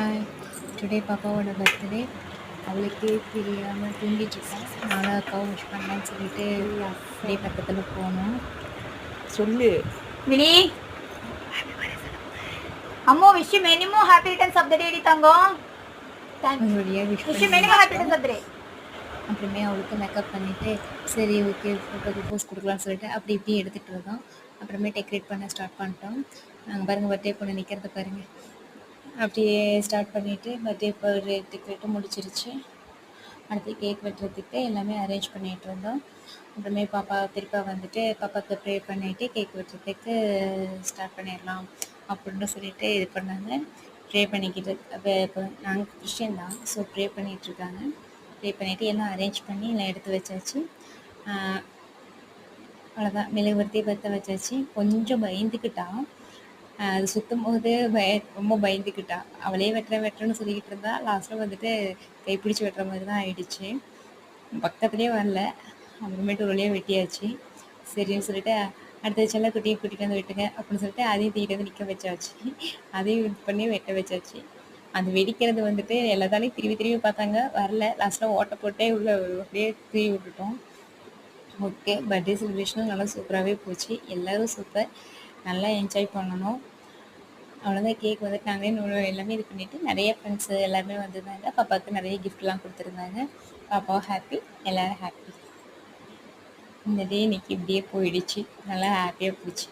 Hi. Today பாப்பாவோட birthday. அவளுக்கே தெரியாமல் தூங்கிட்டுருக்கா. நானும் அக்காவும் விஷ் பண்ணலான்னு சொல்லிட்டு அப்படியே பக்கத்தில் போனோம். சொல்லு மினி அம்மோ wish many more happy returns of the day தங்கம். ஒரு வழியாக wish wish many more happy பண்ணி ரிட்டர்ன்ஸ் ஆஃப் தி டே. அப்புறமே அவளுக்கு மேக்கப் பண்ணிவிட்டு சரி ஓகே ஃபோட்டோக்கு போஸ்ட் கொடுக்கலான்னு சொல்லிட்டு அப்படி இப்படி எடுத்துகிட்டு இருந்தோம். அப்புறமே டெக்கரேட் பண்ண ஸ்டார்ட் பண்ணிட்டோம். நாங்கள் பாருங்கள் பர்த்டே பொண்ணு நிற்கிறத பாருங்கள். அப்படியே ஸ்டார்ட் பண்ணிவிட்டு பர்த்டே டெக்கரேட்டும் முடிச்சிருச்சு. அடுத்து கேக் வெட்டுறதுக்கு எல்லாமே அரேஞ்ச் பண்ணிகிட்டு இருந்தோம். அப்புறமே பாப்பா திருப்பா வந்துட்டு பாப்பாவுக்கு ப்ரே பண்ணிவிட்டு கேக் வெட்டுறதுக்கு ஸ்டார்ட் பண்ணிடலாம் அப்படின்னு சொல்லிட்டு இது பண்ணாங்க. ப்ரே பண்ணிக்கிட்டு இப்போ நாங்கள் கிறிஸ்டின் தான், ஸோ ப்ரே பண்ணிகிட்ருக்காங்க. ப்ரே பண்ணிவிட்டு எல்லாம் அரேஞ்ச் பண்ணி எல்லாம் எடுத்து வச்சாச்சு. அவ்வளோதான், மெழுகுவர்த்தி பற்ற வச்சாச்சு. கொஞ்சம் பயந்துக்கிட்டான். அது சுற்றும் போது ரொம்ப பயந்துக்கிட்டா. அவளே வெட்டுறேன்னு சொல்லிக்கிட்டு இருந்தா. லாஸ்ட்டில் வந்துட்டு கைப்பிடிச்சி வெட்டுற மாதிரி தான் ஆயிடுச்சு. பக்கத்துலேயே வரல. அப்புறமேட்டு ஒரு வழியாக வெட்டியாச்சு. சரின்னு சொல்லிட்டு அடுத்த செல்லக்குட்டியை கூட்டிகிட்டு வந்து வெட்டுங்க அப்படின்னு சொல்லிட்டு அதையும் தூக்கிட்டு வந்து நிற்க வச்சாச்சு. அதையும் இது பண்ணி வெட்ட வச்சாச்சு. அது வெடிக்கிறது வந்துட்டு எல்லாத்தாலையும் திரும்பி பார்த்தாங்க, வரல. லாஸ்ட்டில் ஓட்டை போட்டே உள்ள அப்படியே தூவி விட்டுட்டோம். ஓகே, பர்த்டே செலிப்ரேஷனும் நல்லா சூப்பராகவே போச்சு. எல்லோரும் சூப்பர், நல்லா என்ஜாய் பண்ணணும். அவ்வளோதான். கேக் வந்துட்டு நாங்களே எல்லாமே இது பண்ணிவிட்டு நிறைய ஃப்ரெண்ட்ஸு எல்லாருமே வந்திருந்தாங்க. பாப்பாவுக்கு நிறைய கிஃப்ட்லாம் கொடுத்துருந்தாங்க. பாப்பாவும் ஹாப்பி, எல்லோரும் ஹாப்பி. இந்த டே இன்னைக்கு இப்படியே போயிடுச்சு. நல்லா ஹாப்பியாக போச்சு.